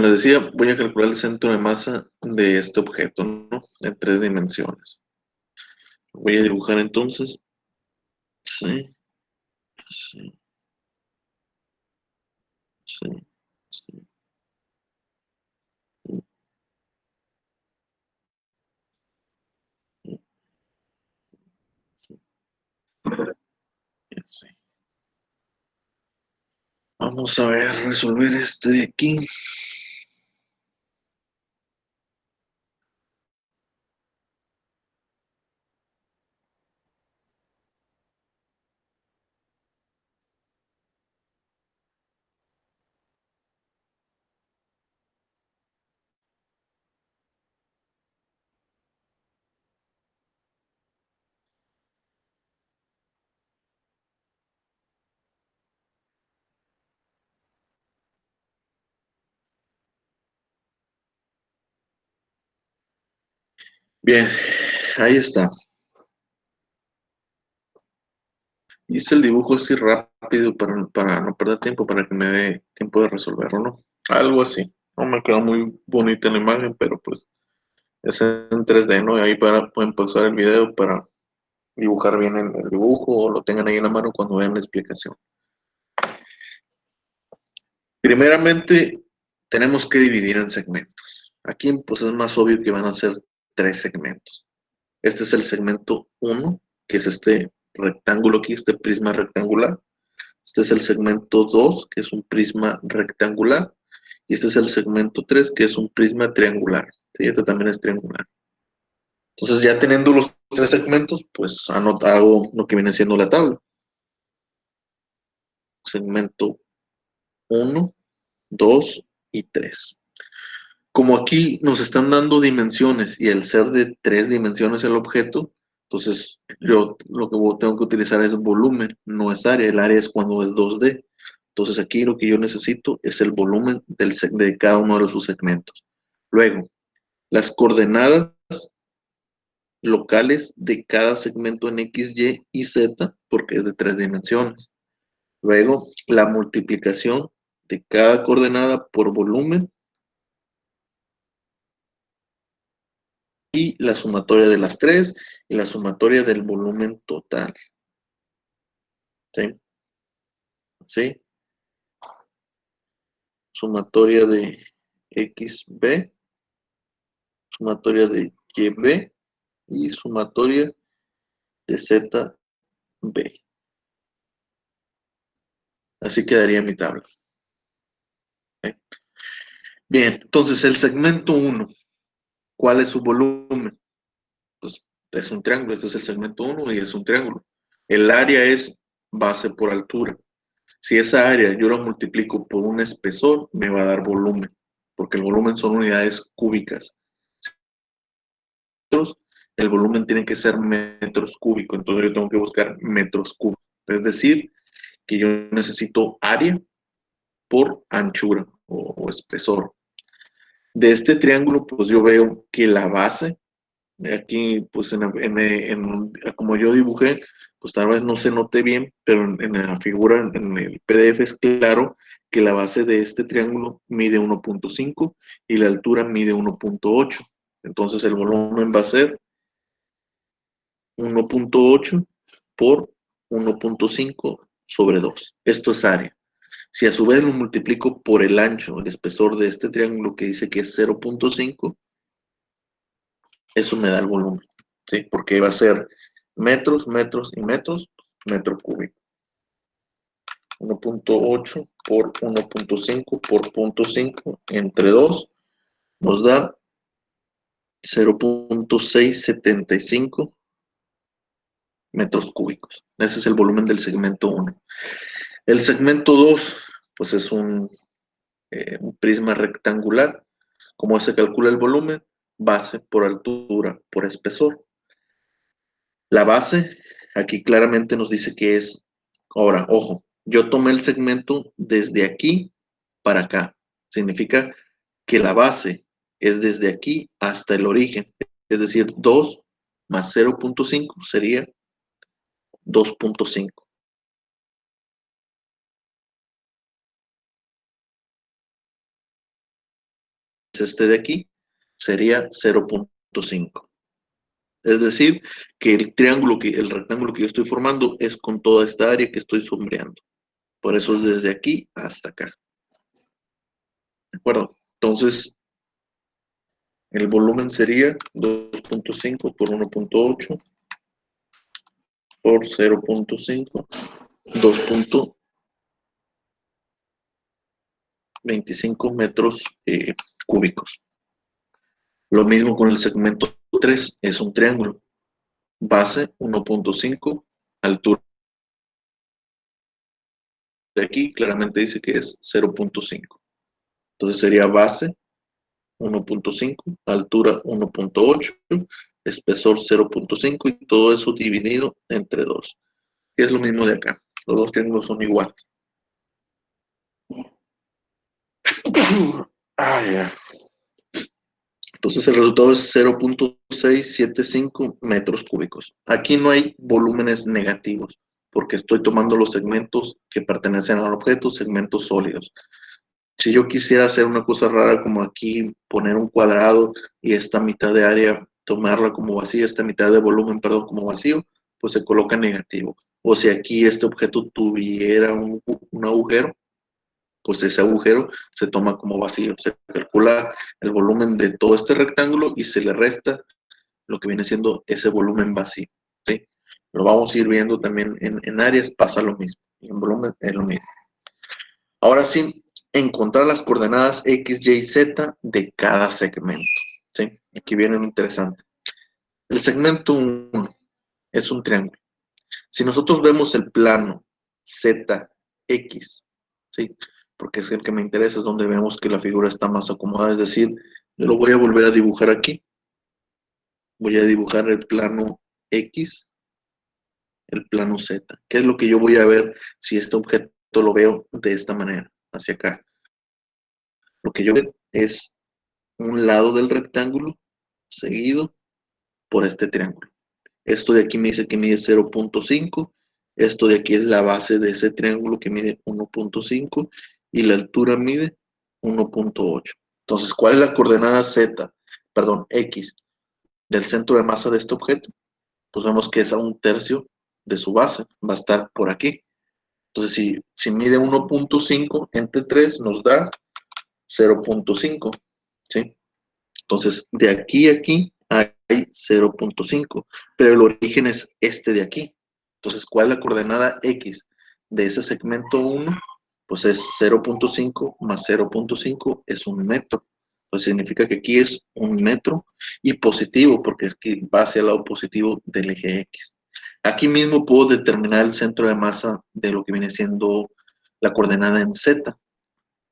les decía, voy a calcular el centro de masa de este objeto, ¿no? En 3 dimensiones. Voy a dibujar entonces. Sí, sí, sí, sí, sí, sí. Vamos a ver, resolver este de aquí. Bien, ahí está. Hice el dibujo así rápido para no perder tiempo, para que me dé tiempo de resolverlo, ¿no? Algo así. No me quedó muy bonita la imagen, pero pues es en 3D, ¿no? Y ahí pueden pausar el video para dibujar bien el dibujo o lo tengan ahí en la mano cuando vean la explicación. Primeramente, tenemos que dividir en segmentos. Aquí pues es más obvio que van a ser 3 segmentos. Este es el segmento 1, que es este rectángulo aquí, este prisma rectangular. Este es el segmento 2, que es un prisma rectangular. Y este es el segmento 3, que es un prisma triangular. Sí, este también es triangular. Entonces, ya teniendo los 3 segmentos, pues hago lo que viene siendo la tabla. Segmento 1, 2 y 3. Como aquí nos están dando dimensiones y el ser de 3 dimensiones el objeto, entonces yo lo que tengo que utilizar es volumen, no es área. El área es cuando es 2D. Entonces aquí lo que yo necesito es el volumen de cada uno de sus segmentos. Luego, las coordenadas locales de cada segmento en X, Y y Z, porque es de 3 dimensiones. Luego, la multiplicación de cada coordenada por volumen y la sumatoria de las tres y la sumatoria del volumen total. ¿Sí? ¿Sí? Sumatoria de XB, sumatoria de YB y sumatoria de ZB. Así quedaría mi tabla. ¿Sí? Bien, entonces el segmento 1, ¿cuál es su volumen? Pues es un triángulo, este es el segmento 1 y es un triángulo. El área es base por altura. Si esa área yo la multiplico por un espesor, me va a dar volumen, porque el volumen son unidades cúbicas. El volumen tiene que ser metros cúbicos, entonces yo tengo que buscar metros cúbicos. Es decir, que yo necesito área por anchura o espesor. De este triángulo, pues yo veo que la base, aquí, pues como yo dibujé, pues tal vez no se note bien, pero en la figura, en el PDF es claro que la base de este triángulo mide 1.5 y la altura mide 1.8. Entonces el volumen va a ser 1.8 por 1.5 sobre 2. Esto es área. Si a su vez lo multiplico por el ancho, el espesor de este triángulo que dice que es 0.5, eso me da el volumen, ¿sí? Porque va a ser metros, metros y metros, metro cúbico. 1.8 por 1.5 por 0.5 entre 2 nos da 0.675 metros cúbicos. Ese es el volumen del segmento 1. El segmento 2, pues es un prisma rectangular. ¿Cómo se calcula el volumen? Base por altura por espesor. La base, aquí claramente nos dice que es, ahora, ojo, yo tomé el segmento desde aquí para acá. Significa que la base es desde aquí hasta el origen. Es decir, 2 más 0.5 sería 2.5. este de aquí, sería 0.5. Es decir, que el rectángulo que yo estoy formando es con toda esta área que estoy sombreando. Por eso es desde aquí hasta acá. ¿De acuerdo? Entonces, el volumen sería 2.5 por 1.8 por 0.5, 2.25 metros cúbicos. Lo mismo con el segmento 3, es un triángulo. Base 1.5, altura de aquí claramente dice que es 0.5. Entonces sería base 1.5, altura 1.8, espesor 0.5 y todo eso dividido entre 2. Que es lo mismo de acá. Los dos triángulos son iguales. Entonces el resultado es 0.675 metros cúbicos. Aquí no hay volúmenes negativos, porque estoy tomando los segmentos que pertenecen al objeto, segmentos sólidos. Si yo quisiera hacer una cosa rara como aquí, poner un cuadrado y esta mitad de área, tomarla como vacía, esta mitad de volumen, perdón, como vacío, pues se coloca negativo. O si aquí este objeto tuviera un agujero, pues ese agujero se toma como vacío. Se calcula el volumen de todo este rectángulo y se le resta lo que viene siendo ese volumen vacío. ¿Sí? Lo vamos a ir viendo también en áreas, pasa lo mismo. Y en volumen es lo mismo. Ahora sí, encontrar las coordenadas X, Y, Z de cada segmento. ¿Sí? Aquí viene lo interesante. El segmento 1 es un triángulo. Si nosotros vemos el plano ZX, ¿sí? Porque es el que me interesa, es donde vemos que la figura está más acomodada, es decir, yo lo voy a volver a dibujar aquí. Voy a dibujar el plano X, el plano Z. ¿Qué es lo que yo voy a ver si este objeto lo veo de esta manera, hacia acá? Lo que yo veo es un lado del rectángulo seguido por este triángulo. Esto de aquí me dice que mide 0.5. Esto de aquí es la base de ese triángulo que mide 1.5 y la altura mide 1.8. Entonces, ¿cuál es la coordenada Z, perdón, X del centro de masa de este objeto? Pues vemos que es a 1/3 de su base, va a estar por aquí. Entonces, si mide 1.5 entre 3 nos da 0.5, ¿sí? Entonces, de aquí a aquí hay 0.5, pero el origen es este de aquí. Entonces, ¿cuál es la coordenada X de ese segmento 1? Pues es 0.5 más 0.5 es 1 metro. Entonces significa que aquí es 1 metro y positivo, porque aquí va hacia el lado positivo del eje X. Aquí mismo puedo determinar el centro de masa de lo que viene siendo la coordenada en Z,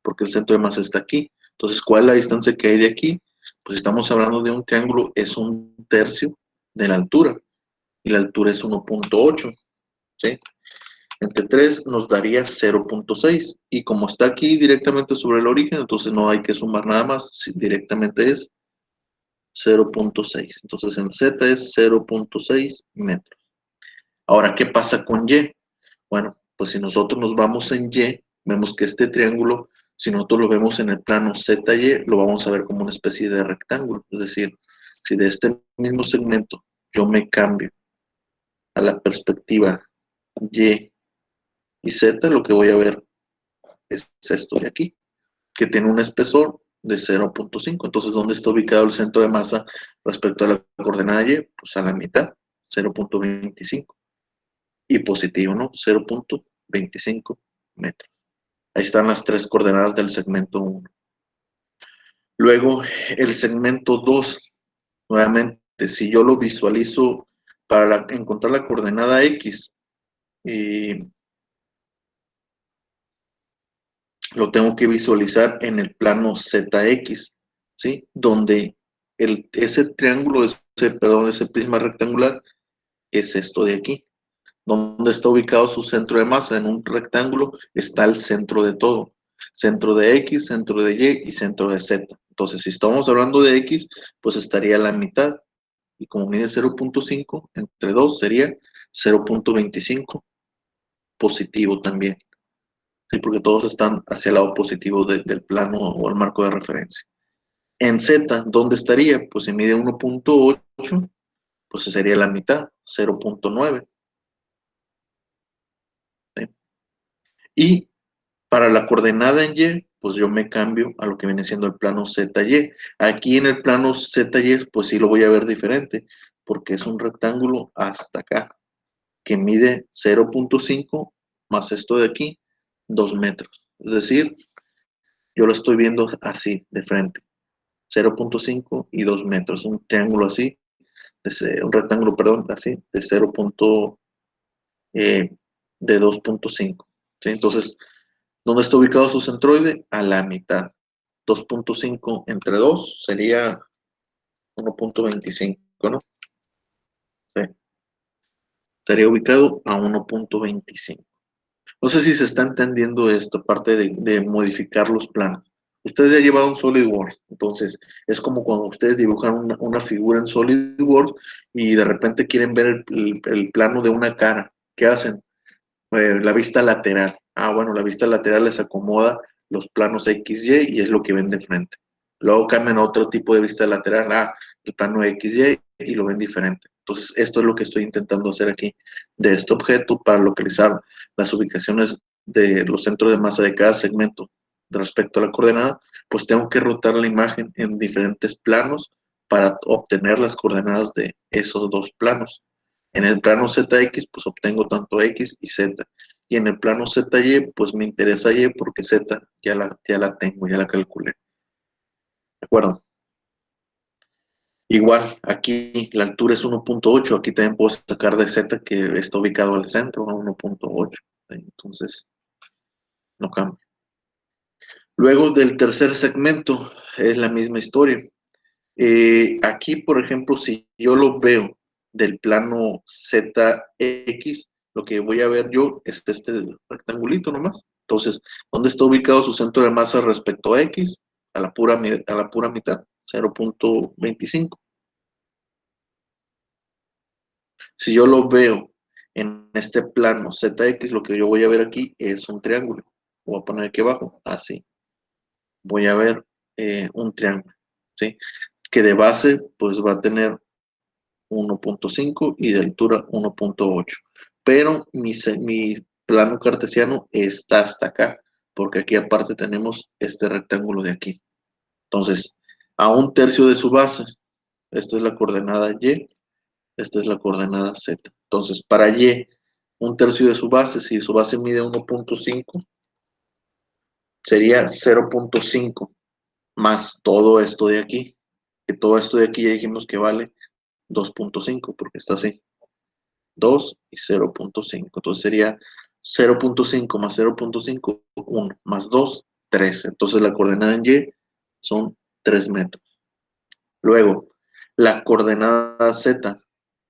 porque el centro de masa está aquí. Entonces, ¿cuál es la distancia que hay de aquí? Pues estamos hablando de un triángulo, es 1/3 de la altura, y la altura es 1.8, ¿sí? Entre 3 nos daría 0.6, y como está aquí directamente sobre el origen, entonces no hay que sumar nada más, directamente es 0.6. Entonces en Z es 0.6 metros. Ahora, ¿qué pasa con Y? Bueno, pues si nosotros nos vamos en Y, vemos que este triángulo, si nosotros lo vemos en el plano ZY, lo vamos a ver como una especie de rectángulo. Es decir, si de este mismo segmento yo me cambio a la perspectiva Y y Z, lo que voy a ver es esto de aquí, que tiene un espesor de 0.5. Entonces, ¿dónde está ubicado el centro de masa respecto a la coordenada Y? Pues a la mitad, 0.25. Y positivo, ¿no? 0.25 metros. Ahí están las tres coordenadas del segmento 1. Luego, el segmento 2, nuevamente, si yo lo visualizo para encontrar la coordenada X, y lo tengo que visualizar en el plano ZX, ¿sí? Donde ese triángulo, ese prisma rectangular, es esto de aquí. ¿Dónde está ubicado su centro de masa? En un rectángulo está el centro de todo. Centro de X, centro de Y y centro de Z. Entonces, si estamos hablando de X, pues estaría a la mitad. Y como mide 0.5, entre 2 sería 0.25 positivo también. ¿Sí? Porque todos están hacia el lado positivo del plano o el marco de referencia. En Z, ¿dónde estaría? Pues si mide 1.8, pues sería la mitad, 0.9. ¿Sí? Y para la coordenada en Y, pues yo me cambio a lo que viene siendo el plano ZY. Aquí en el plano ZY, pues sí lo voy a ver diferente, porque es un rectángulo hasta acá, que mide 0.5 más esto de aquí, 2 metros. Es decir, yo lo estoy viendo así, de frente. 0.5 y 2 metros. Un triángulo así, un rectángulo, perdón, así, de 0. De 2.5. ¿Sí? Entonces, ¿dónde está ubicado su centroide? A la mitad. 2.5 entre 2 sería 1.25, ¿no? Sí. Estaría ubicado a 1.25. No sé si se está entendiendo esto, aparte de modificar los planos. Ustedes ya llevaron SolidWorks, entonces es como cuando ustedes dibujan una figura en SolidWorks y de repente quieren ver el plano de una cara. ¿Qué hacen? La vista lateral. Ah, bueno, la vista lateral les acomoda los planos XY y es lo que ven de frente. Luego cambian a otro tipo de vista lateral, el plano XY y lo ven diferente. Entonces, esto es lo que estoy intentando hacer aquí de este objeto para localizar las ubicaciones de los centros de masa de cada segmento respecto a la coordenada, pues tengo que rotar la imagen en diferentes planos para obtener las coordenadas de esos dos planos. En el plano ZX, pues obtengo tanto X y Z. Y en el plano ZY, pues me interesa Y porque Z ya la tengo, ya la calculé. ¿De acuerdo? Igual, aquí la altura es 1.8, aquí también puedo sacar de Z que está ubicado al centro a 1.8. Entonces, no cambia. Luego del tercer segmento, es la misma historia. Aquí, por ejemplo, si yo lo veo del plano ZX, lo que voy a ver yo es este rectangulito nomás. Entonces, ¿dónde está ubicado su centro de masa respecto a X? A la pura mitad, 0.25. Si yo lo veo en este plano ZX, lo que yo voy a ver aquí es un triángulo. Voy a poner aquí abajo, así. Voy a ver un triángulo, ¿sí? Que de base, pues va a tener 1.5 y de altura 1.8. Pero mi plano cartesiano está hasta acá, porque aquí aparte tenemos este rectángulo de aquí. Entonces, a un tercio de su base, esta es la coordenada Y, esta es la coordenada Z. Entonces, para Y, un tercio de su base, si su base mide 1.5, sería 0.5 más todo esto de aquí, que todo esto de aquí ya dijimos que vale 2.5, porque está así. 2 y 0.5. Entonces sería 0.5 más 0.5, 1 más 2, 3. Entonces la coordenada en Y son 3 metros. Luego, la coordenada Z,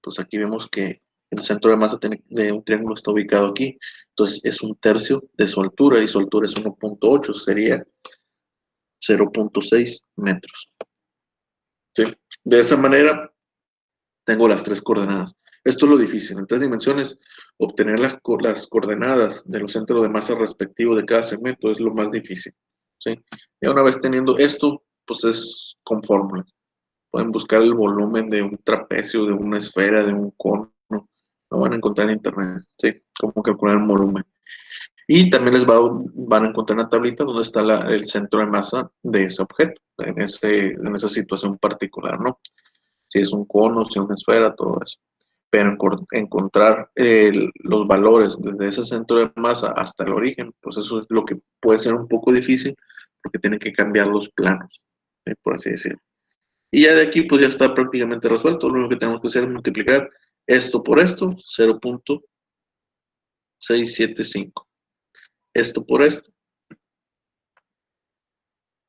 pues aquí vemos que el centro de masa de un triángulo está ubicado aquí. Entonces es un tercio de su altura y su altura es 1.8, sería 0.6 metros. ¿Sí? De esa manera tengo las tres coordenadas. Esto es lo difícil. En tres dimensiones, obtener las coordenadas de los centros de masa respectivos de cada segmento es lo más difícil. ¿Sí? Y una vez teniendo esto, pues es con fórmulas. Pueden buscar el volumen de un trapecio, de una esfera, de un cono. Lo van a encontrar en internet. ¿Sí? Cómo calcular el volumen. Y también van a encontrar una tablita donde está el centro de masa de ese objeto, en esa situación particular, ¿no? Si es un cono, si es una esfera, todo eso. Pero encontrar los valores desde ese centro de masa hasta el origen, pues eso es lo que puede ser un poco difícil porque tienen que cambiar los planos, por así decirlo. Y ya de aquí pues ya está prácticamente resuelto. Lo único que tenemos que hacer es multiplicar esto por esto, 0.675. Esto por esto,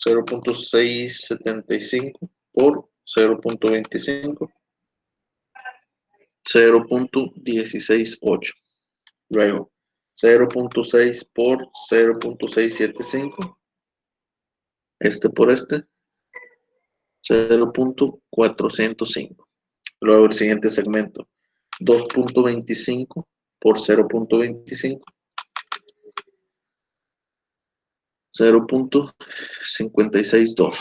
0.675 por 0.25. 0.168. Luego, 0.6 por 0.675. Este por este, 0.405. Luego el siguiente segmento, 2.25 por 0.25. 0.562.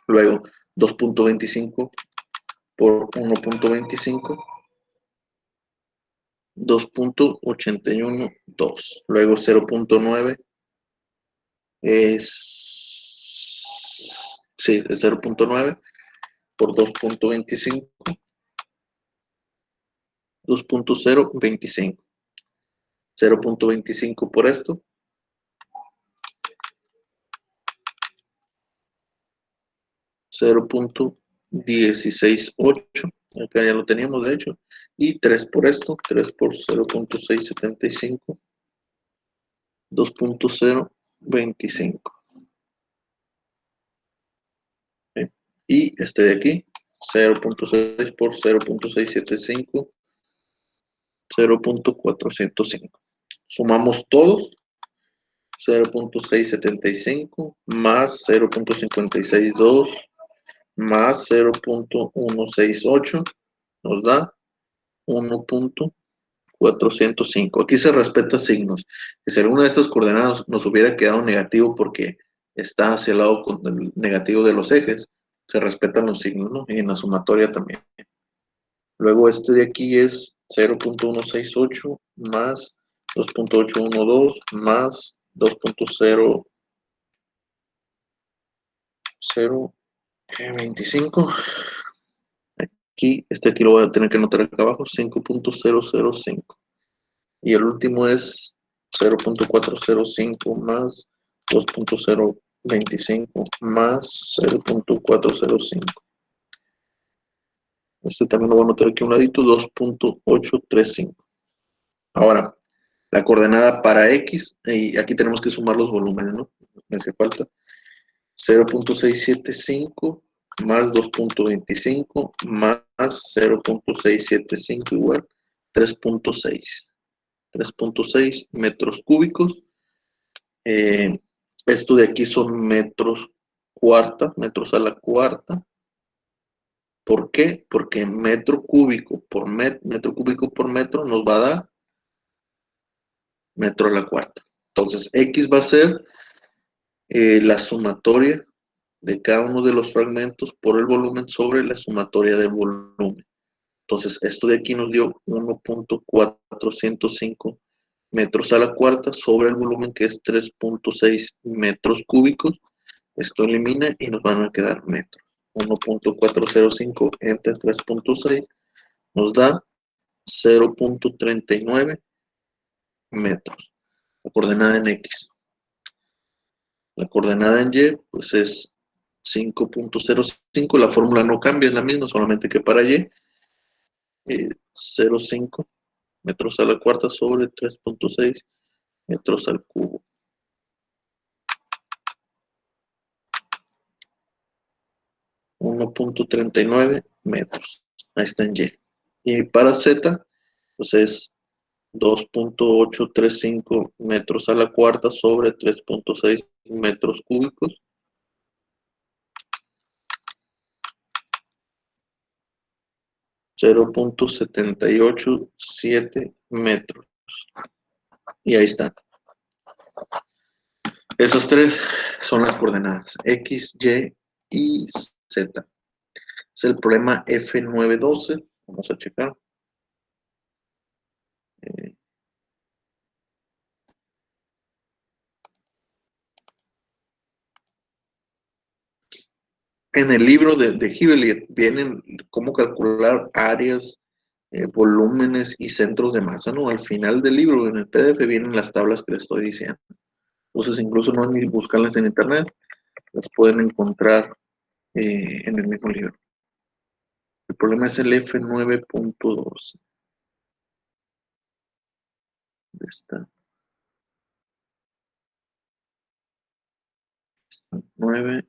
Luego 2.25 por 1.25, 2.812. Luego 0.9 es, sí, es 0.9 por 2.25, 2.025. 0.25 por esto, 0.168, acá ya lo teníamos de hecho, y 3 por esto, 3 por 0.675, 2.025. ¿Sí? Y este de aquí, 0.6 por 0.675, 0.405. Sumamos todos, 0.675 más 0.562 más 0.168 nos da 1.405. Aquí se respeta signos. Que si alguna de estas coordenadas nos hubiera quedado negativo porque está hacia el lado negativo de los ejes, se respetan los signos, ¿no? Y en la sumatoria también. Luego este de aquí es 0.168 más 2.812 más 2.025. Aquí, aquí lo voy a tener que anotar acá abajo, 5.005. Y el último es 0.405 más 2.025 más 0.405. Este también lo voy a anotar aquí a un ladito, 2.835. Ahora, la coordenada para X, y aquí tenemos que sumar los volúmenes, ¿no? Me hace falta 0.675 más 2.25 más 0.675 igual 3.6. 3.6 metros cúbicos. Esto de aquí son metros cuarta, metros a la cuarta. ¿Por qué? Porque metro cúbico por metro cúbico por metro nos va a dar metro a la cuarta. Entonces, X va a ser la sumatoria de cada uno de los fragmentos por el volumen sobre la sumatoria del volumen. Entonces, esto de aquí nos dio 1.405 metros a la cuarta sobre el volumen que es 3.6 metros cúbicos. Esto elimina y nos van a quedar metros. 1.405 entre 3.6 nos da 0.39 metros. La coordenada en X. La coordenada en Y pues es 5.05. La fórmula no cambia, es la misma, solamente que para Y 0.5 metros a la cuarta sobre 3.6 metros al cubo. 1.39 metros. Ahí está en Y. Y para Z, pues es 2.835 metros a la cuarta sobre 3.6 metros cúbicos. 0.787 metros. Y ahí están. Esos tres son las coordenadas X, Y y Z. Es el problema F912. Vamos a checar. En el libro de Hibbelit vienen cómo calcular áreas, volúmenes y centros de masa, ¿no? Al final del libro, en el PDF, vienen las tablas que les estoy diciendo. Entonces, incluso no es ni buscarlas en internet, las pueden encontrar en el mismo libro. El problema es el F9.12. ¿Dónde está? 9.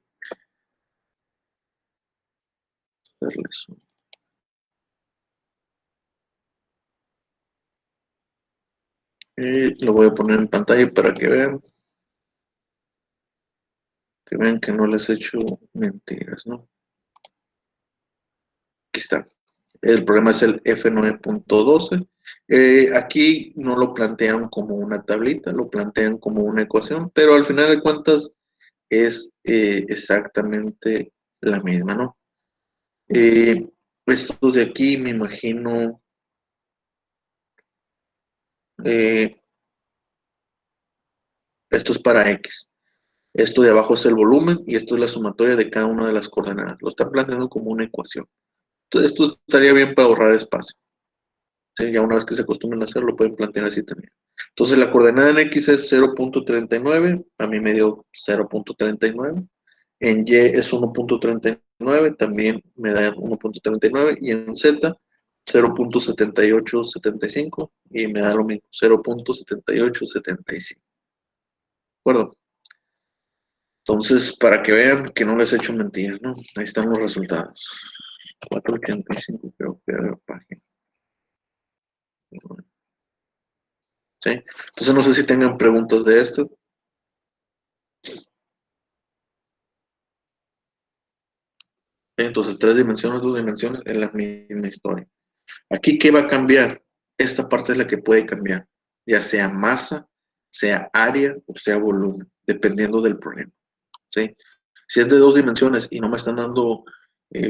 Lo voy a poner en pantalla para que vean que no les he hecho mentiras, ¿no? Aquí está. El problema es el F9.12. Aquí no lo plantean como una tablita, lo plantean como una ecuación, pero al final de cuentas es exactamente la misma, ¿no? Esto de aquí me imagino, esto es para X. Esto de abajo es el volumen y esto es la sumatoria de cada una de las coordenadas. Lo están planteando como una ecuación. Entonces, esto estaría bien para ahorrar espacio. ¿Sí? Ya una vez que se acostumbren a hacerlo, lo pueden plantear así también. Entonces, la coordenada en X es 0.39, a mí me dio 0.39. En Y es 1.39, también me da 1.39. Y en Z, 0.7875 y me da lo mismo, 0.7875. ¿De acuerdo? Entonces, para que vean que no les he hecho mentiras, ¿no? Ahí están los resultados. 485 creo que era la página. ¿Sí? Entonces, no sé si tengan preguntas de esto. Entonces, 3 dimensiones, 2 dimensiones, es la misma historia. Aquí, ¿qué va a cambiar? Esta parte es la que puede cambiar, ya sea masa, sea área o sea volumen, dependiendo del problema. ¿Sí? Si es de 2 dimensiones y no me están dando,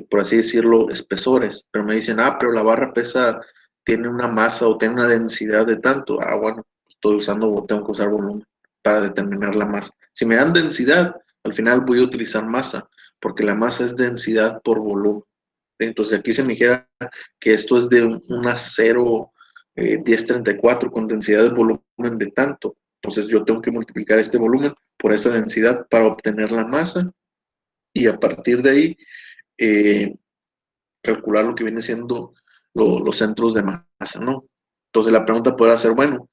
por así decirlo, espesores, pero me dicen, pero la barra pesa, tiene una masa o tiene una densidad de tanto, bueno, estoy usando, tengo que usar volumen para determinar la masa. Si me dan densidad, al final voy a utilizar masa, porque la masa es densidad por volumen. Entonces aquí se me dijera que esto es de un acero 1034 con densidad de volumen de tanto. Entonces yo tengo que multiplicar este volumen por esa densidad para obtener la masa y a partir de ahí eh, calcular lo que viene siendo los centros de masa, ¿no? Entonces la pregunta podrá ser, bueno,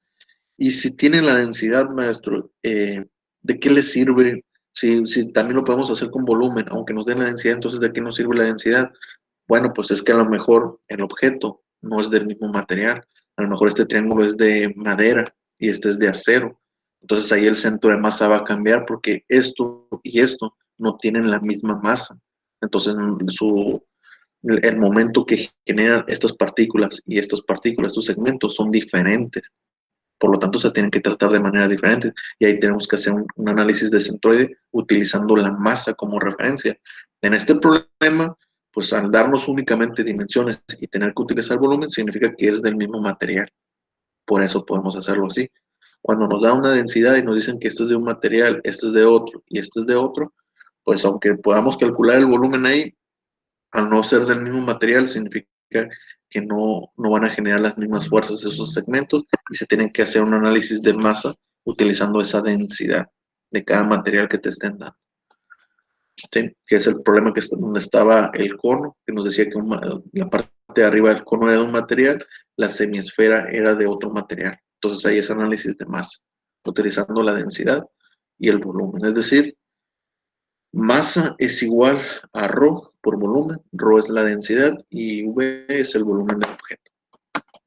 y si tiene la densidad, maestro, ¿de qué le sirve? Si también lo podemos hacer con volumen, aunque nos den la densidad, entonces ¿de qué nos sirve la densidad? Bueno, pues es que a lo mejor el objeto no es del mismo material. A lo mejor este triángulo es de madera y este es de acero. Entonces ahí el centro de masa va a cambiar porque esto y esto no tienen la misma masa. Entonces el momento que generan estas partículas y estas partículas, estos segmentos son diferentes. Por lo tanto, se tienen que tratar de manera diferente. Y ahí tenemos que hacer un análisis de centroide utilizando la masa como referencia. En este problema, pues al darnos únicamente dimensiones y tener que utilizar volumen, significa que es del mismo material. Por eso podemos hacerlo así. Cuando nos da una densidad y nos dicen que esto es de un material, esto es de otro y esto es de otro, pues aunque podamos calcular el volumen ahí, al no ser del mismo material, significa que no van a generar las mismas fuerzas esos segmentos y se tienen que hacer un análisis de masa utilizando esa densidad de cada material que te estén dando. ¿Sí? Que es el problema donde estaba el cono, que nos decía que la parte de arriba del cono era de un material, la semiesfera era de otro material. Entonces ahí es análisis de masa, utilizando la densidad y el volumen. Es decir, masa es igual a ρ por volumen, ρ es la densidad y V es el volumen del objeto.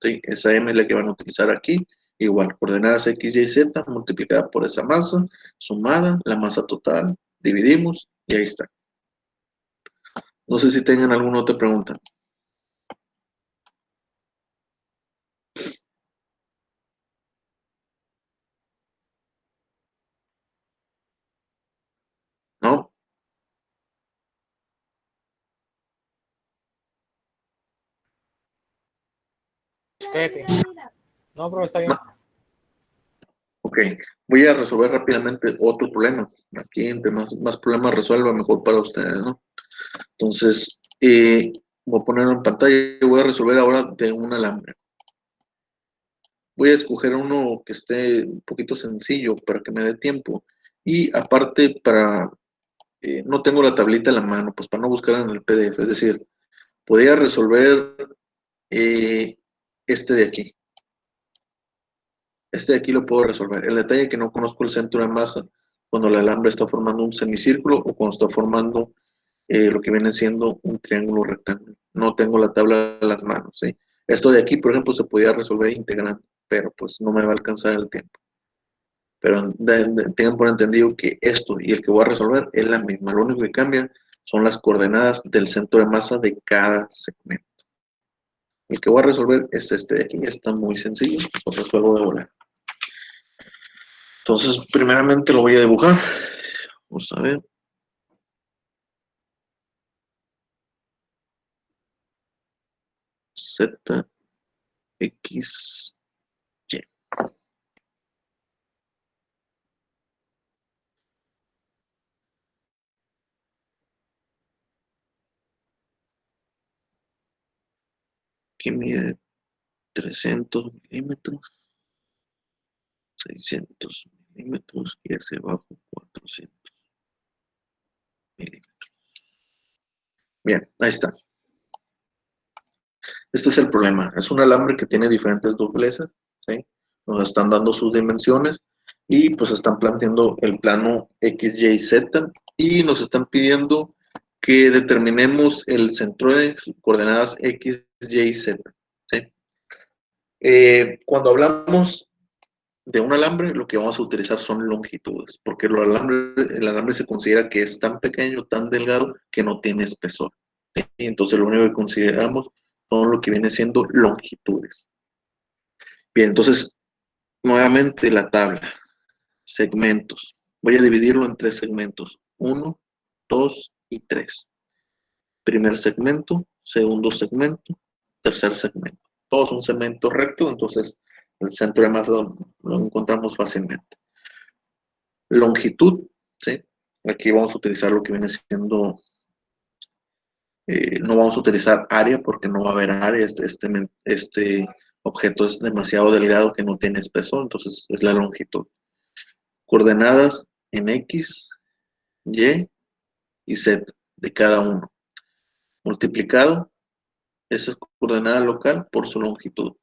¿Sí? Esa M es la que van a utilizar aquí. Igual, coordenadas X, Y, Z multiplicada por esa masa, sumada, la masa total, dividimos y ahí está. No sé si tengan alguna otra pregunta. ¿No? Cállate. No, bro, está bien. Ok, voy a resolver rápidamente otro problema. Aquí, entre más problemas resuelva, mejor para ustedes, ¿no? Entonces, voy a ponerlo en pantalla y voy a resolver ahora de un alambre. Voy a escoger uno que esté un poquito sencillo para que me dé tiempo. Y aparte, no tengo la tablita en la mano, pues para no buscar en el PDF. Es decir, podría resolver este de aquí. Este de aquí lo puedo resolver. El detalle es que no conozco el centro de masa cuando el alambre está formando un semicírculo o cuando está formando lo que viene siendo un triángulo rectángulo. No tengo la tabla en las manos, ¿sí? Esto de aquí, por ejemplo, se podría resolver integrando, pero pues no me va a alcanzar el tiempo. Pero tengan por entendido que esto y el que voy a resolver es la misma. Lo único que cambia son las coordenadas del centro de masa de cada segmento. El que voy a resolver es este de aquí, está muy sencillo, lo resuelvo de volar. Entonces, primeramente lo voy a dibujar. Vamos a ver. Z, X, Y. Aquí mide 300 milímetros, 600 milímetros y hacia abajo 400 milímetros. Bien, ahí está. Este es el problema. Es un alambre que tiene diferentes dobleces, ¿sí? Nos están dando sus dimensiones y pues están planteando el plano X, Y, Z y nos están pidiendo que determinemos el centro de coordenadas X, Y, Z. ¿Sí? Cuando hablamos de un alambre, lo que vamos a utilizar son longitudes, porque el alambre se considera que es tan pequeño, tan delgado, que no tiene espesor. ¿Sí? Entonces lo único que consideramos son lo que viene siendo longitudes. Bien, entonces, nuevamente la tabla. Segmentos. Voy a dividirlo en 3 segmentos. 1, 2 y 3. Primer segmento, segundo segmento, tercer segmento. Todos son segmentos rectos, entonces el centro de masa lo encontramos fácilmente. Longitud, ¿sí? Aquí vamos a utilizar lo que viene siendo, no vamos a utilizar área porque no va a haber área, este objeto es demasiado delgado que no tiene espesor, entonces es la longitud. Coordenadas en X, Y y Z de cada uno. Multiplicado, esa coordenada local por su longitud.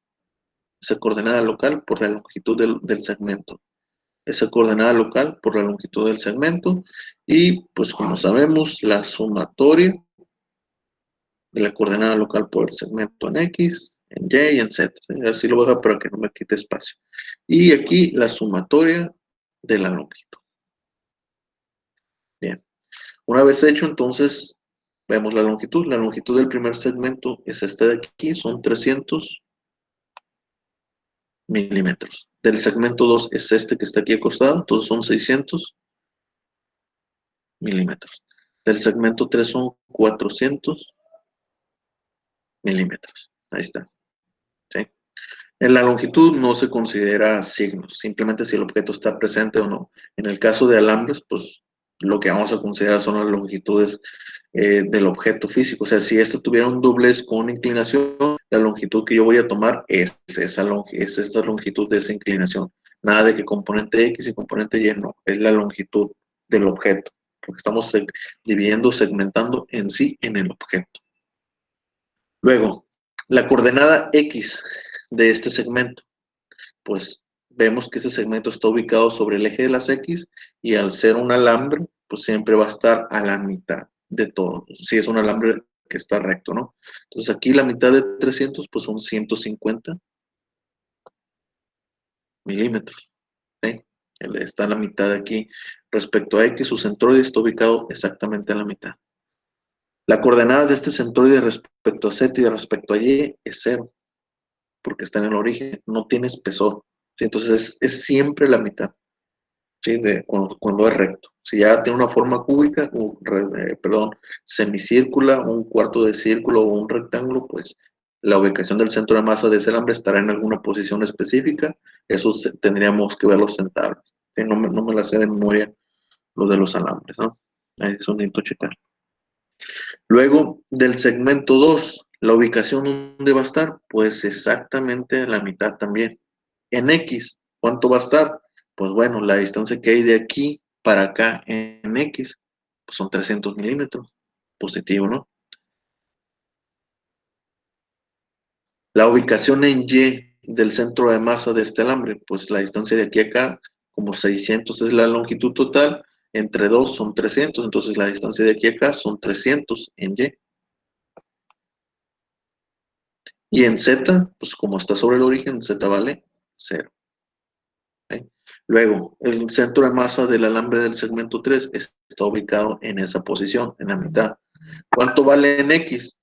Esa coordenada local por la longitud del segmento. Esa coordenada local por la longitud del segmento. Y pues como sabemos, la sumatoria de la coordenada local por el segmento en X, en Y y en Z. ¿Sí? Así lo voy a dejar para que no me quite espacio. Y aquí la sumatoria de la longitud. Bien. Una vez hecho, entonces, vemos la longitud. La longitud del primer segmento es esta de aquí, son 300 milímetros. Del segmento 2 es este que está aquí acostado, entonces son 600 milímetros. Del segmento 3 son 400 milímetros. Ahí está. ¿Sí? En la longitud no se considera signos, simplemente si el objeto está presente o no. En el caso de alambres, pues lo que vamos a considerar son las longitudes del objeto físico. O sea, si esto tuviera un doblez con inclinación, la longitud que yo voy a tomar es esa longitud de esa inclinación. Nada de que componente X y componente Y, no, es la longitud del objeto, porque estamos dividiendo, segmentando en sí en el objeto. Luego, la coordenada X de este segmento, pues vemos que ese segmento está ubicado sobre el eje de las X y al ser un alambre, pues siempre va a estar a la mitad de todo. Si es un alambre que está recto, ¿no? Entonces aquí la mitad de 300, pues son 150 milímetros. ¿Sí? Él está a la mitad de aquí. Respecto a X, su centroide está ubicado exactamente a la mitad. La coordenada de este centroide respecto a Z y respecto a Y es 0, porque está en el origen, no tiene espesor. ¿Sí? Entonces es siempre la mitad. ¿Sí? Cuando es recto. Si ya tiene una forma cúbica, perdón, semicírcula, un cuarto de círculo o un rectángulo, pues la ubicación del centro de masa de ese alambre estará en alguna posición específica. Eso tendríamos que verlos en tablas. ¿Sí? No me la sé de memoria lo de los alambres, ¿no? Eso necesito checar. Luego, del segmento 2, la ubicación donde va a estar, pues exactamente la mitad también. En X, ¿cuánto va a estar? Pues bueno, la distancia que hay de aquí para acá en X, pues son 300 milímetros. Positivo, ¿no? La ubicación en Y del centro de masa de este alambre, pues la distancia de aquí a acá, como 600 es la longitud total, entre 2 son 300, entonces la distancia de aquí a acá son 300 en Y. Y en Z, pues como está sobre el origen, Z vale 0. ¿Okay? Luego, el centro de masa del alambre del segmento 3 está ubicado en esa posición, en la mitad. ¿Cuánto vale en X?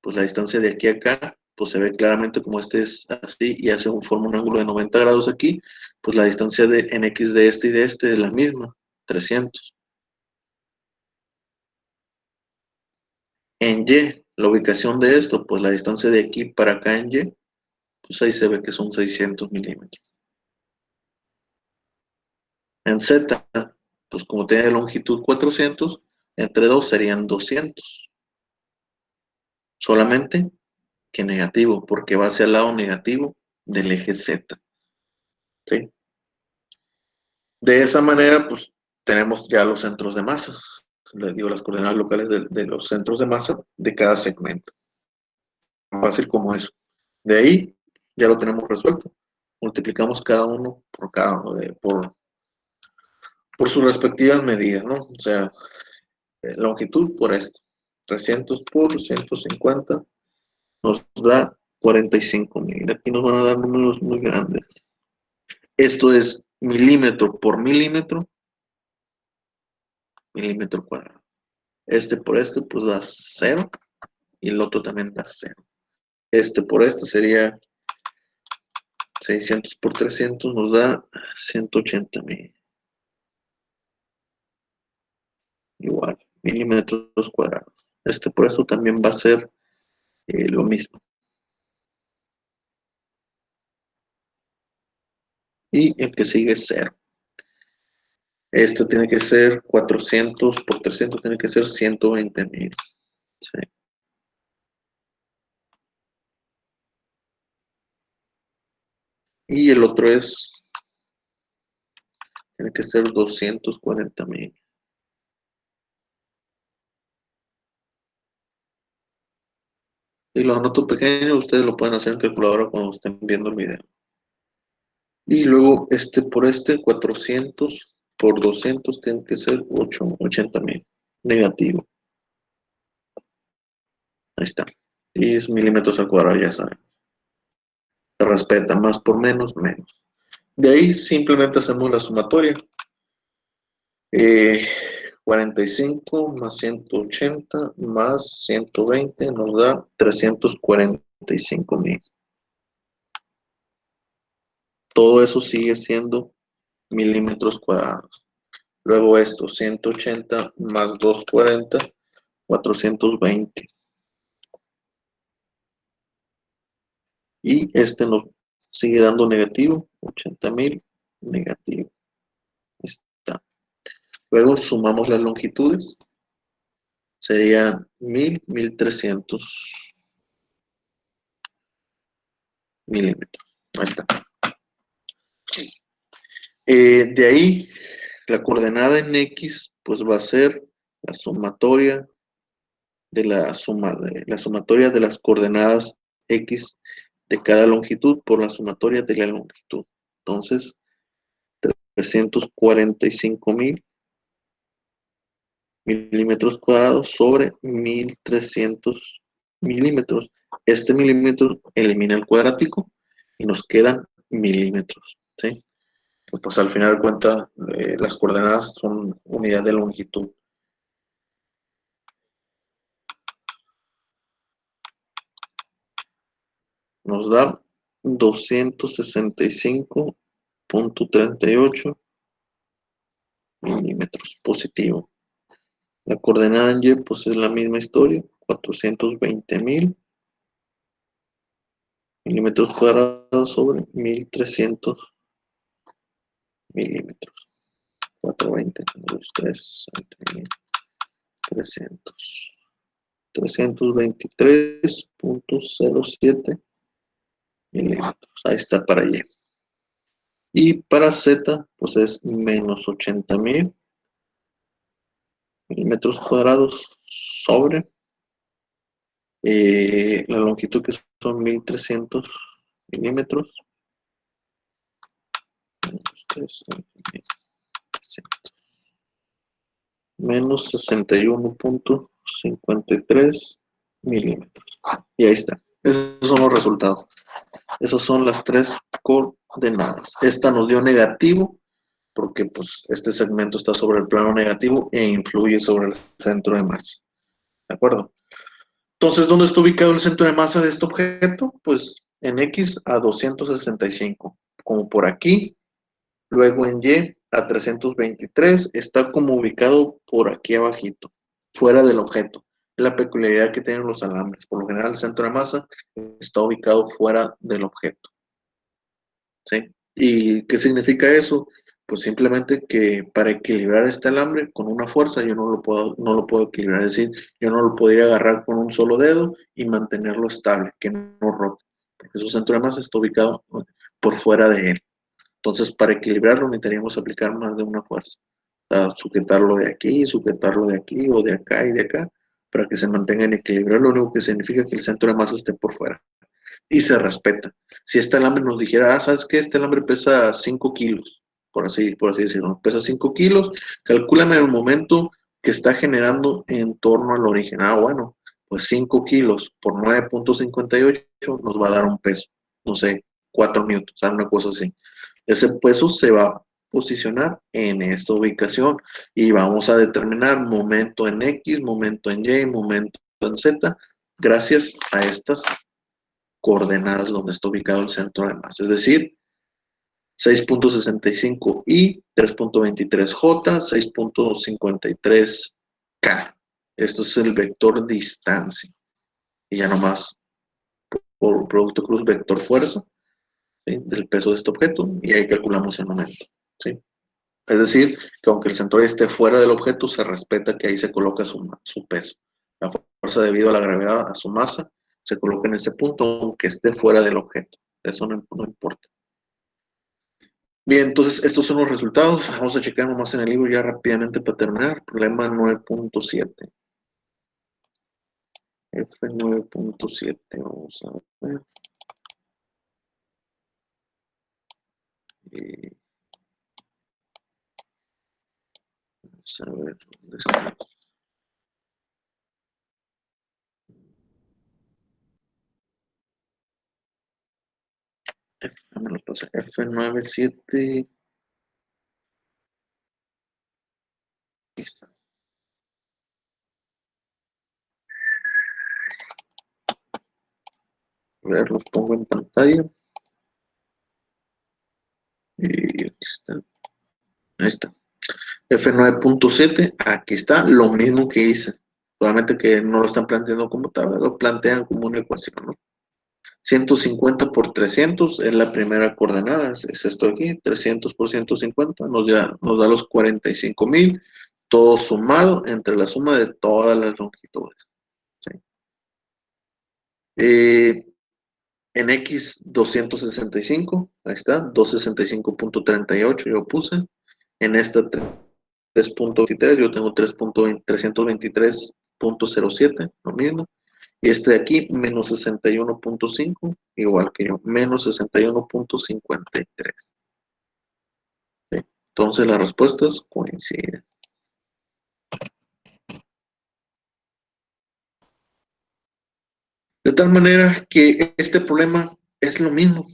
Pues la distancia de aquí a acá, pues se ve claramente como este es así y forma un ángulo de 90 grados aquí, pues la distancia en X de este y de este es la misma, 300. En Y, La ubicación de esto, pues la distancia de aquí para acá en Y, pues ahí se ve que son 600 milímetros. En Z, pues como tiene de longitud 400, entre 2 serían 200. Solamente que negativo, porque va hacia el lado negativo del eje Z. ¿Sí? De esa manera, pues tenemos ya los centros de masa. Les digo las coordenadas locales de los centros de masa de cada segmento. Fácil como eso. De ahí ya lo tenemos resuelto. Multiplicamos cada uno por sus respectivas medidas, ¿no? O sea, longitud por esto. 300 por 150 nos da 45,000. Aquí nos van a dar números muy grandes. Esto es milímetro por milímetro cuadrado. Este por este, pues da 0. Y el otro también da 0. Este por este sería 600 por 300, nos da 180,000. Igual, milímetros cuadrados. Este por esto también va a ser lo mismo. Y el que sigue es 0. Esto tiene que ser 400 por 300, tiene que ser 120,000. ¿Sí? Y el otro tiene que ser 240,000. Y los anoto pequeños, ustedes lo pueden hacer en calculadora cuando estén viendo el video. Y luego este por este, 400 por 200 tiene que ser 80,000. Negativo. Ahí está. Y es milímetros al cuadrado, ya saben. Se respeta, más por menos, menos. De ahí simplemente hacemos la sumatoria. 45 más 180 más 120 nos da 345,000. Todo eso sigue siendo milímetros cuadrados. Luego esto, 180 más 240, 420. Y este nos sigue dando negativo, 80,000, negativo. Está. Luego sumamos las longitudes. Serían 1,300 milímetros. Ahí está. De ahí, la coordenada en X, pues va a ser la sumatoria la sumatoria de las coordenadas X de cada longitud por la sumatoria de la longitud. Entonces, 345,000 milímetros cuadrados sobre 1,300 milímetros. Este milímetro elimina el cuadrático y nos quedan milímetros, ¿sí? Pues al final de cuentas, las coordenadas son unidad de longitud. Nos da 265,38 milímetros positivo. La coordenada en Y pues es la misma historia, 420,000 milímetros cuadrados sobre 1,300 milímetros. 420, 2, 3, 300. 323,07 milímetros. Ahí está para Y. Y para Z, pues es menos 80,000 milímetros cuadrados sobre la longitud que son 1,300 milímetros. Menos 61,53 milímetros. Y ahí está. Esos son los resultados. Esas son las tres coordenadas. Esta nos dio negativo porque pues este segmento está sobre el plano negativo e influye sobre el centro de masa. ¿De acuerdo? Entonces, ¿dónde está ubicado el centro de masa de este objeto? Pues en X a 265, como por aquí. Luego en Y a 323, está como ubicado por aquí abajito, fuera del objeto. la peculiaridad que tienen los alambres. Por lo general, el centro de masa está ubicado fuera del objeto. ¿Sí? ¿Y qué significa eso? Pues simplemente que para equilibrar este alambre con una fuerza yo no lo puedo equilibrar. Es decir, yo no lo podría agarrar con un solo dedo y mantenerlo estable, que no rote, porque su centro de masa está ubicado por fuera de él. Entonces, para equilibrarlo necesitaríamos aplicar más de una fuerza. O sea, sujetarlo de aquí o de acá y de acá, para que se mantenga en equilibrio. Lo único que significa que el centro de masa esté por fuera y se respeta. Si este alambre nos dijera, ¿sabes qué? Este alambre pesa 5 kilos, por así decirlo, pesa 5 kilos, calcúlame el momento que está generando en torno al origen. Bueno, pues 5 kilos por 9.58 nos va a dar un peso, no sé, 4 newtons, o sea, una cosa así. Ese peso se va a posicionar en esta ubicación y vamos a determinar momento en X, momento en Y, momento en Z, gracias a estas coordenadas donde está ubicado el centro de masa, es decir, 6.65 y 3.23J, 6.53K. Esto es el vector distancia. Y ya nomás por producto cruz vector fuerza, ¿sí? Del peso de este objeto, y ahí calculamos el momento. ¿Sí? Es decir, que aunque el centroide esté fuera del objeto, se respeta que ahí se coloca su peso. La fuerza debido a la gravedad, a su masa, se coloca en ese punto, aunque esté fuera del objeto. Eso no importa. Bien, entonces estos son los resultados. Vamos a checar nomás en el libro ya rápidamente para terminar. Problema 9.7. F9.7. Vamos a ver. Vamos a ver dónde está. Me lo pasé. F97. Aquí está. A ver, los pongo en pantalla. Y aquí está. Ahí está. F9.7, aquí está lo mismo que hice. Solamente que no lo están planteando como tabla, lo plantean como una ecuación, ¿no? 150 por 300 es la primera coordenada, es esto aquí, 300 por 150 nos da los 45,000, todo sumado entre la suma de todas las longitudes. ¿Sí? En X 265, ahí está, 265.38 yo puse, en esta 3.23 yo tengo 323.07, lo mismo. Y este de aquí, menos 61.5, igual que yo, menos 61.53. ¿Sí? Entonces las respuestas coinciden. De tal manera que este problema es lo mismo.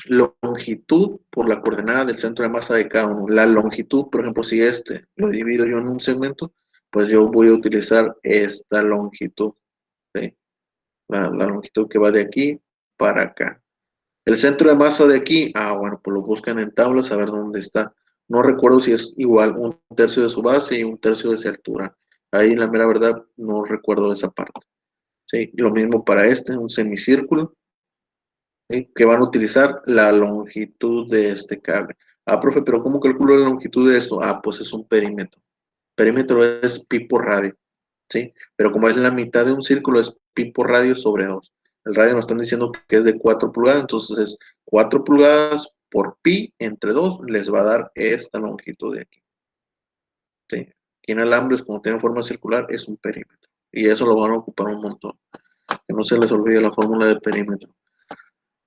Longitud por la coordenada del centro de masa de cada uno. La longitud, por ejemplo, si este lo divido yo en un segmento, pues yo voy a utilizar esta longitud. ¿Sí? La longitud que va de aquí para acá. El centro de masa de aquí, bueno, pues lo buscan en tablas a ver dónde está. No recuerdo si es igual un tercio de su base y un tercio de su altura. Ahí, la mera verdad, no recuerdo esa parte. ¿Sí? Lo mismo para este, un semicírculo, ¿sí? Que van a utilizar la longitud de este cable. Profe, pero ¿cómo calculo la longitud de esto? Pues es un perímetro. Perímetro es pi por radio. ¿Sí? Pero como es la mitad de un círculo, es pi por radio sobre 2. El radio nos están diciendo que es de 4 pulgadas, entonces es 4 pulgadas por pi entre 2 les va a dar esta longitud de aquí. ¿Sí? Aquí en alambres, como tiene forma circular, es un perímetro. Y eso lo van a ocupar un montón. Que no se les olvide la fórmula de perímetro.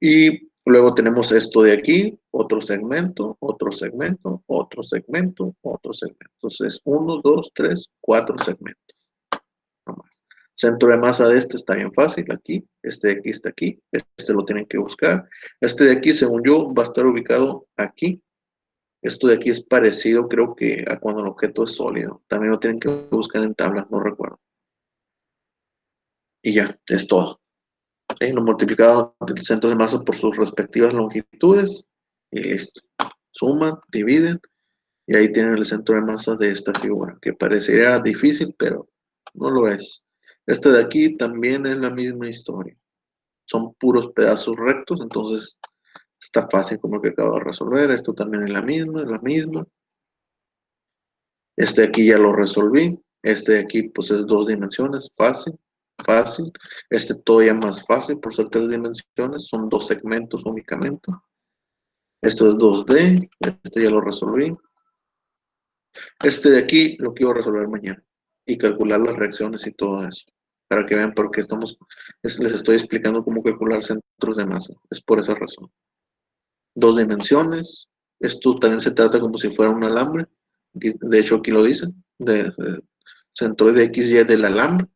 Y luego tenemos esto de aquí, otro segmento, otro segmento, otro segmento, otro segmento. Entonces, 1, 2, 3, 4 segmentos. Nomás. Centro de masa de este está bien fácil, aquí, este de aquí está aquí, este lo tienen que buscar. Este de aquí, según yo, va a estar ubicado aquí. Esto de aquí es parecido, creo que a cuando el objeto es sólido. También lo tienen que buscar en tablas, no recuerdo. Y ya, es todo. ¿Sí? Lo multiplicado del centro de masa por sus respectivas longitudes y listo. Suman, dividen y ahí tienen el centro de masa de esta figura, que parecería difícil, pero no lo es. Este de aquí también es la misma historia. Son puros pedazos rectos, entonces está fácil como el que acabo de resolver. Esto también es la misma, es la misma. Este de aquí ya lo resolví. Este de aquí pues es 2 dimensiones, fácil, fácil. Este todavía más fácil por ser 3 dimensiones, son 2 segmentos únicamente. Esto es 2D, este ya lo resolví. Este de aquí lo quiero resolver mañana y calcular las reacciones y todo eso. Para que vean por qué les estoy explicando cómo calcular centros de masa. Es por esa razón. 2 dimensiones. Esto también se trata como si fuera un alambre. De hecho, aquí lo dicen. De centroide XY del alambre.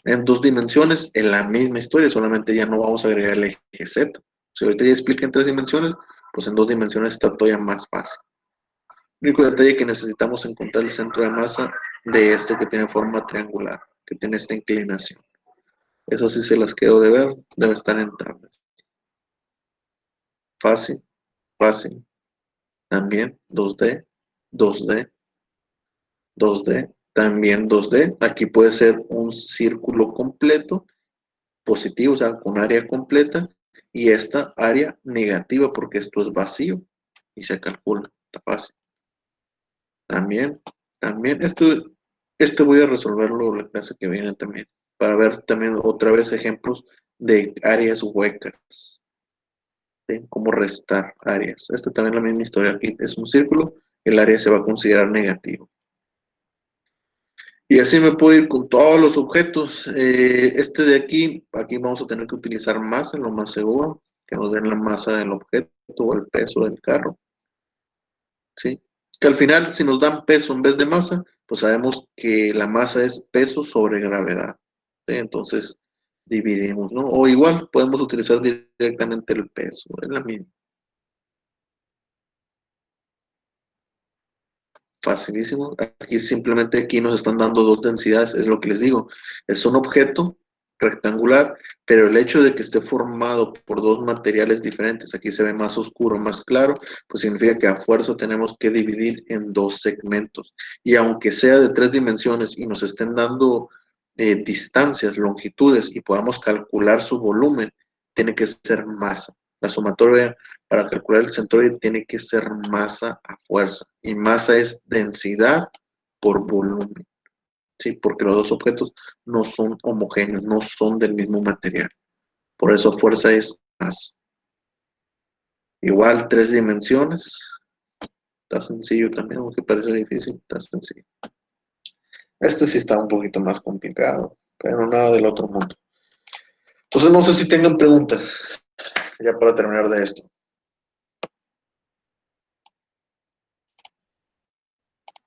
En 2 dimensiones, en la misma historia, solamente ya no vamos a agregar el eje Z. Si ahorita ya expliqué en 3 dimensiones, pues en 2 dimensiones está todavía más fácil. El único detalle que necesitamos encontrar el centro de masa de este que tiene forma triangular, que tiene esta inclinación. Eso sí se las quedo de ver, debe estar en tablas. Fácil, fácil. También 2D, 2D, 2D, también 2D. Aquí puede ser un círculo completo, positivo, o sea, con área completa, y esta área negativa, porque esto es vacío, y se calcula, está fácil. También, este voy a resolverlo la clase que viene también, para ver también otra vez ejemplos de áreas huecas, ¿sí? Cómo restar áreas. Esta también es la misma historia, aquí es un círculo, el área se va a considerar negativo. Y así me puedo ir con todos los objetos. Este de aquí vamos a tener que utilizar masa, lo más seguro, que nos den la masa del objeto o el peso del carro, ¿sí? Que al final, si nos dan peso en vez de masa, pues sabemos que la masa es peso sobre gravedad, ¿sí? Entonces, dividimos, ¿no? O igual, podemos utilizar directamente el peso, es la misma. Facilísimo. Aquí simplemente aquí nos están dando 2 densidades, es lo que les digo. Es un objeto rectangular, pero el hecho de que esté formado por 2 materiales diferentes, aquí se ve más oscuro, más claro, pues significa que a fuerza tenemos que dividir en 2 segmentos. Y aunque sea de 3 dimensiones y nos estén dando distancias, longitudes y podamos calcular su volumen, tiene que ser masa. La sumatoria para calcular el centroide tiene que ser masa a fuerza. Y masa es densidad por volumen. ¿Sí? Porque los 2 objetos no son homogéneos, no son del mismo material. Por eso fuerza es masa. Igual 3 dimensiones. Está sencillo también, aunque parece difícil, está sencillo. Este sí está un poquito más complicado, pero nada del otro mundo. Entonces no sé si tengan preguntas, ya para terminar de esto.